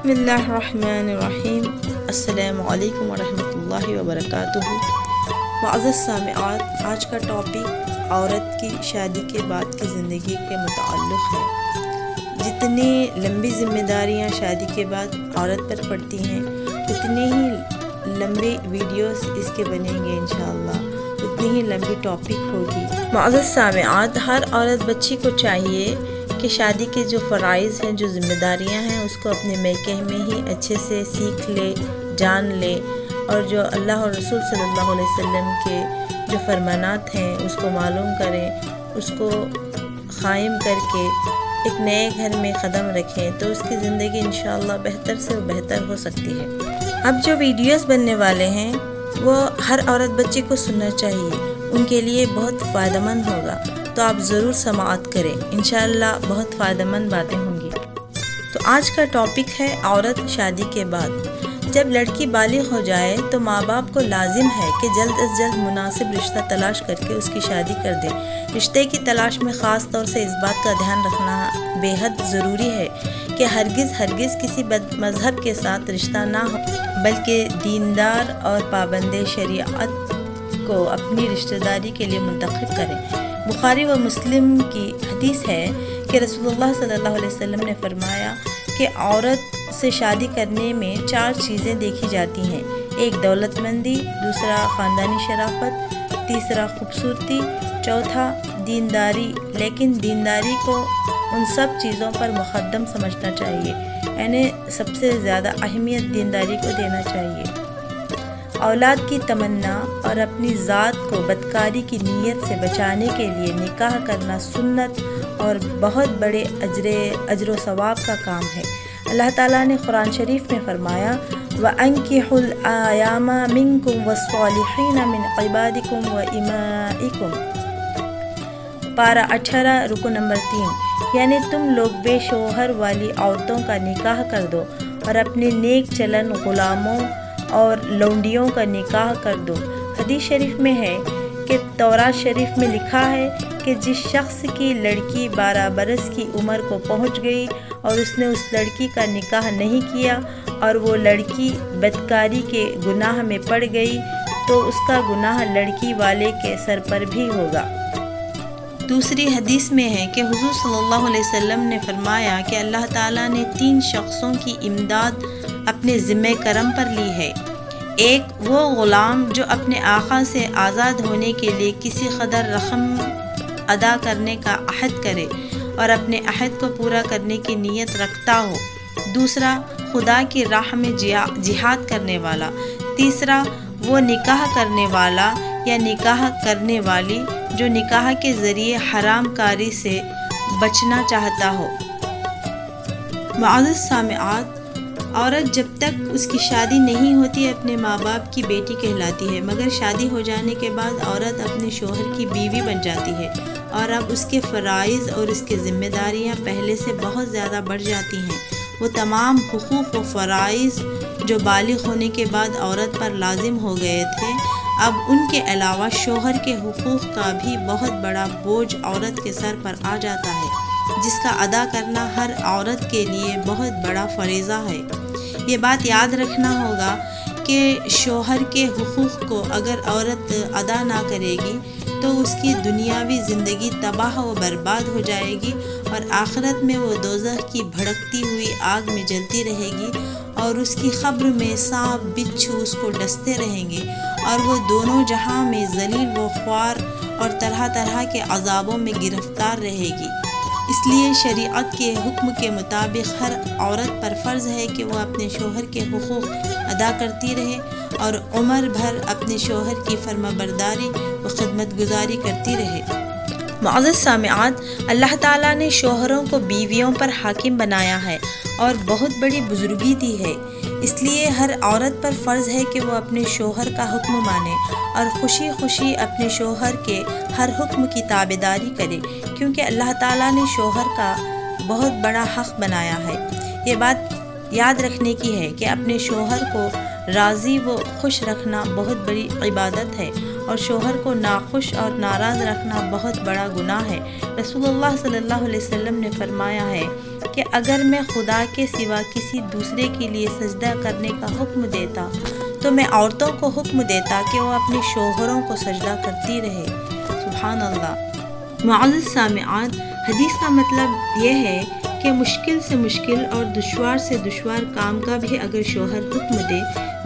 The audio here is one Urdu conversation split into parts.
بسم اللہ الرحمن الرحیم۔ السلام علیکم ورحمۃ اللہ وبرکاتہ۔ معزز سامعات، آج کا ٹاپک عورت کی شادی کے بعد کی زندگی کے متعلق ہے۔ جتنی لمبی ذمہ داریاں شادی کے بعد عورت پر پڑتی ہیں، اتنے ہی لمبی ویڈیوز اس کے بنیں گے انشاءاللہ، اتنی ہی لمبی ٹاپک ہوگی۔ معزز سامعات، ہر عورت بچی کو چاہیے کہ شادی کے جو فرائض ہیں، جو ذمہ داریاں ہیں، اس کو اپنے میکے میں ہی اچھے سے سیکھ لے، جان لے، اور جو اللہ اور رسول صلی اللہ علیہ وسلم کے جو فرمانات ہیں اس کو معلوم کریں، اس کو قائم کر کے ایک نئے گھر میں قدم رکھیں تو اس کی زندگی انشاءاللہ بہتر سے بہتر ہو سکتی ہے۔ اب جو ویڈیوز بننے والے ہیں وہ ہر عورت بچی کو سننا چاہیے، ان کے لیے بہت فائدہ مند ہوگا، تو آپ ضرور سماعت کریں، انشاءاللہ بہت فائدہ مند باتیں ہوں گی۔ تو آج کا ٹاپک ہے عورت شادی کے بعد۔ جب لڑکی بالغ ہو جائے تو ماں باپ کو لازم ہے کہ جلد از جلد مناسب رشتہ تلاش کر کے اس کی شادی کر دیں۔ رشتے کی تلاش میں خاص طور سے اس بات کا دھیان رکھنا بے حد ضروری ہے کہ ہرگز کسی بد مذہب کے ساتھ رشتہ نہ ہو، بلکہ دیندار اور پابند شریعت کو اپنی رشتہ داری کے لیے منتخب کریں۔ بخاری و مسلم کی حدیث ہے کہ رسول اللہ صلی اللہ علیہ وسلم نے فرمایا کہ عورت سے شادی کرنے میں 4 چیزیں دیکھی جاتی ہیں: ایک دولت مندی، دوسرا خاندانی شرافت، تیسرا خوبصورتی، چوتھا دینداری۔ لیکن دینداری کو ان سب چیزوں پر مقدم سمجھنا چاہیے، یعنی سب سے زیادہ اہمیت دینداری کو دینا چاہیے۔ اولاد کی تمنا اور اپنی ذات کو بدکاری کی نیت سے بچانے کے لیے نکاح کرنا سنت اور بہت بڑے اجر و ثواب کا کام ہے۔ اللہ تعالیٰ نے قرآن شریف میں فرمایا وَأَنكِحُوا الْأَيَامَ مِنكُمْ وَالصَّالِحِينَ مِنْ عِبَادِكُمْ وَإِمَائِكُمْ، پارہ 18 رکو نمبر 3، یعنی تم لوگ بے شوہر والی عورتوں کا نکاح کر دو اور اپنے نیک چلن غلاموں اور لونڈیوں کا نکاح کر دو۔ حدیث شریف میں ہے کہ تورات شریف میں لکھا ہے کہ جس شخص کی لڑکی 12 برس کی عمر کو پہنچ گئی اور اس نے اس لڑکی کا نکاح نہیں کیا اور وہ لڑکی بدکاری کے گناہ میں پڑ گئی تو اس کا گناہ لڑکی والے کے سر پر بھی ہوگا۔ دوسری حدیث میں ہے کہ حضور صلی اللہ علیہ وسلم نے فرمایا کہ اللہ تعالیٰ نے 3 شخصوں کی امداد اپنے ذمہ کرم پر لی ہے۔ ایک وہ غلام جو اپنے آقا سے آزاد ہونے کے لیے کسی قدر رقم ادا کرنے کا عہد کرے اور اپنے عہد کو پورا کرنے کی نیت رکھتا ہو۔ دوسرا خدا کی راہ میں جہاد کرنے والا۔ تیسرا وہ نکاح کرنے والا یا نکاح کرنے والی جو نکاح کے ذریعے حرام کاری سے بچنا چاہتا ہو۔ معزز سامعات، عورت جب تک اس کی شادی نہیں ہوتی اپنے ماں باپ کی بیٹی کہلاتی ہے، مگر شادی ہو جانے کے بعد عورت اپنے شوہر کی بیوی بن جاتی ہے اور اب اس کے فرائض اور اس کی ذمہ داریاں پہلے سے بہت زیادہ بڑھ جاتی ہیں۔ وہ تمام حقوق و فرائض جو بالغ ہونے کے بعد عورت پر لازم ہو گئے تھے، اب ان کے علاوہ شوہر کے حقوق کا بھی بہت بڑا بوجھ عورت کے سر پر آ جاتا ہے، جس کا ادا کرنا ہر عورت کے لیے بہت بڑا فریضہ ہے۔ یہ بات یاد رکھنا ہوگا کہ شوہر کے حقوق کو اگر عورت ادا نہ کرے گی تو اس کی دنیاوی زندگی تباہ و برباد ہو جائے گی اور آخرت میں وہ دوزخ کی بھڑکتی ہوئی آگ میں جلتی رہے گی اور اس کی قبر میں سانپ بچھو اس کو ڈستے رہیں گے اور وہ دونوں جہاں میں ذلیل و خوار اور طرح طرح کے عذابوں میں گرفتار رہے گی۔ اس لیے شریعت کے حکم کے مطابق ہر عورت پر فرض ہے کہ وہ اپنے شوہر کے حقوق ادا کرتی رہے اور عمر بھر اپنے شوہر کی فرما برداری و خدمت گزاری کرتی رہے۔ معزز سامعات، اللہ تعالیٰ نے شوہروں کو بیویوں پر حاکم بنایا ہے اور بہت بڑی بزرگی دی ہے، اس لیے ہر عورت پر فرض ہے کہ وہ اپنے شوہر کا حکم مانے اور خوشی خوشی اپنے شوہر کے ہر حکم کی تابعداری کرے، کیونکہ اللہ تعالیٰ نے شوہر کا بہت بڑا حق بنایا ہے۔ یہ بات یاد رکھنے کی ہے کہ اپنے شوہر کو راضی و خوش رکھنا بہت بڑی عبادت ہے اور شوہر کو ناخوش اور ناراض رکھنا بہت بڑا گناہ ہے۔ رسول اللہ صلی اللہ علیہ وسلم نے فرمایا ہے کہ اگر میں خدا کے سوا کسی دوسرے کے لیے سجدہ کرنے کا حکم دیتا تو میں عورتوں کو حکم دیتا کہ وہ اپنے شوہروں کو سجدہ کرتی رہے۔ سبحان اللہ۔ معزز سامعات، حدیث کا مطلب یہ ہے کہ مشکل سے مشکل اور دشوار سے دشوار کام کا بھی اگر شوہر حکم دے،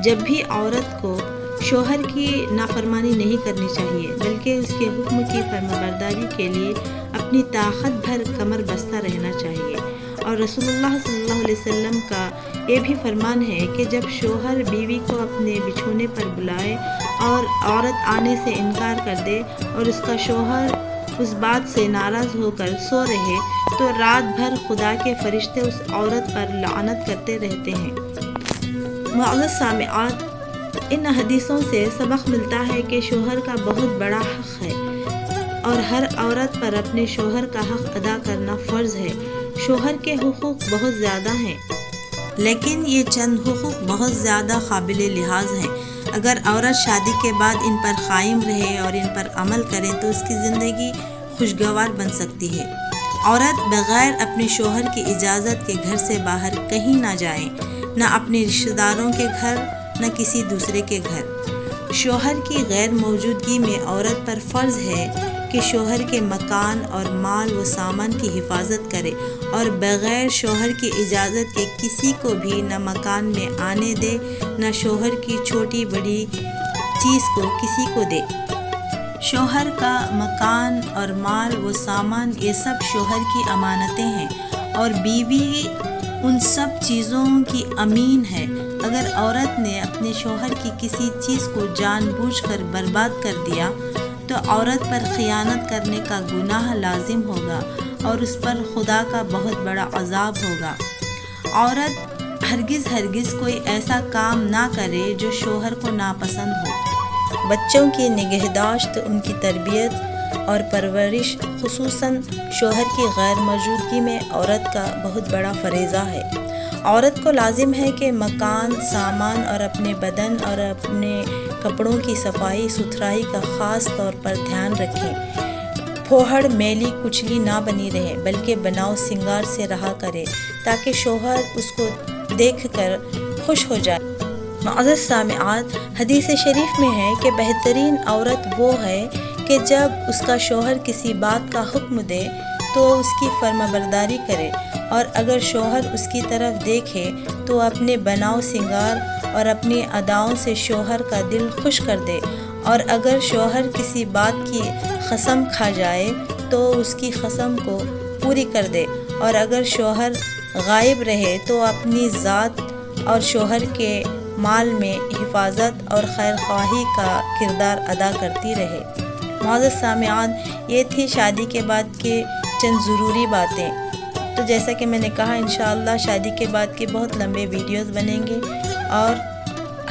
جب بھی عورت کو شوہر کی نافرمانی نہیں کرنی چاہیے بلکہ اس کے حکم کی فرمانبرداری کے لیے اپنی طاقت بھر کمر بستہ رہنا چاہیے۔ اور رسول اللہ صلی اللہ علیہ وسلم کا یہ بھی فرمان ہے کہ جب شوہر بیوی کو اپنے بچھونے پر بلائے اور عورت آنے سے انکار کر دے اور اس کا شوہر اس بات سے ناراض ہو کر سو رہے تو رات بھر خدا کے فرشتے اس عورت پر لعنت کرتے رہتے ہیں۔ معزز سامعات، ان حدیثوں سے سبق ملتا ہے کہ شوہر کا بہت بڑا حق ہے اور ہر عورت پر اپنے شوہر کا حق ادا کرنا فرض ہے۔ شوہر کے حقوق بہت زیادہ ہیں، لیکن یہ چند حقوق بہت زیادہ قابل لحاظ ہیں۔ اگر عورت شادی کے بعد ان پر قائم رہے اور ان پر عمل کرے تو اس کی زندگی خوشگوار بن سکتی ہے۔ عورت بغیر اپنے شوہر کی اجازت کے گھر سے باہر کہیں نہ جائے، نہ اپنے رشتہ داروں کے گھر نہ کسی دوسرے کے گھر۔ شوہر کی غیر موجودگی میں عورت پر فرض ہے کہ شوہر کے مکان اور مال و سامان کی حفاظت کرے اور بغیر شوہر کی اجازت کے کسی کو بھی نہ مکان میں آنے دے، نہ شوہر کی چھوٹی بڑی چیز کو کسی کو دے۔ شوہر کا مکان اور مال و سامان یہ سب شوہر کی امانتیں ہیں اور بیوی ان سب چیزوں کی امین ہے۔ اگر عورت نے اپنے شوہر کی کسی چیز کو جان بوجھ کر برباد کر دیا تو عورت پر خیانت کرنے کا گناہ لازم ہوگا اور اس پر خدا کا بہت بڑا عذاب ہوگا۔ عورت ہرگز کوئی ایسا کام نہ کرے جو شوہر کو ناپسند ہو۔ بچوں کی نگہداشت، ان کی تربیت اور پرورش خصوصاً شوہر کی غیر موجودگی میں عورت کا بہت بڑا فریضہ ہے۔ عورت کو لازم ہے کہ مکان، سامان اور اپنے بدن اور اپنے کپڑوں کی صفائی ستھرائی کا خاص طور پر دھیان رکھیں۔ پھوہڑ میلی کچلی نہ بنی رہے بلکہ بناؤ سنگار سے رہا کرے تاکہ شوہر اس کو دیکھ کر خوش ہو جائے۔ معزز سامعات، حدیث شریف میں ہے کہ بہترین عورت وہ ہے کہ جب اس کا شوہر کسی بات کا حکم دے تو اس کی فرمانبرداری کرے، اور اگر شوہر اس کی طرف دیکھے تو اپنے بناؤ سنگار اور اپنی اداؤں سے شوہر کا دل خوش کر دے، اور اگر شوہر کسی بات کی قسم کھا جائے تو اس کی قسم کو پوری کر دے، اور اگر شوہر غائب رہے تو اپنی ذات اور شوہر کے مال میں حفاظت اور خیر خواہی کا کردار ادا کرتی رہے۔ معزز سامعان، یہ تھی شادی کے بعد کے چند ضروری باتیں۔ تو جیسا کہ میں نے کہا، انشاءاللہ شادی کے بعد کے بہت لمبے ویڈیوز بنیں گے اور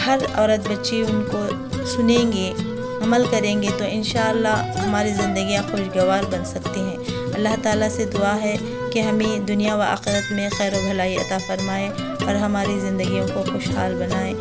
ہر عورت بچی ان کو سنیں گے، عمل کریں گے تو انشاءاللہ ہماری زندگیاں خوشگوار بن سکتی ہیں۔ اللہ تعالیٰ سے دعا ہے کہ ہمیں دنیا و آخرت میں خیر و بھلائی عطا فرمائے اور ہماری زندگیوں کو خوشحال بنائے۔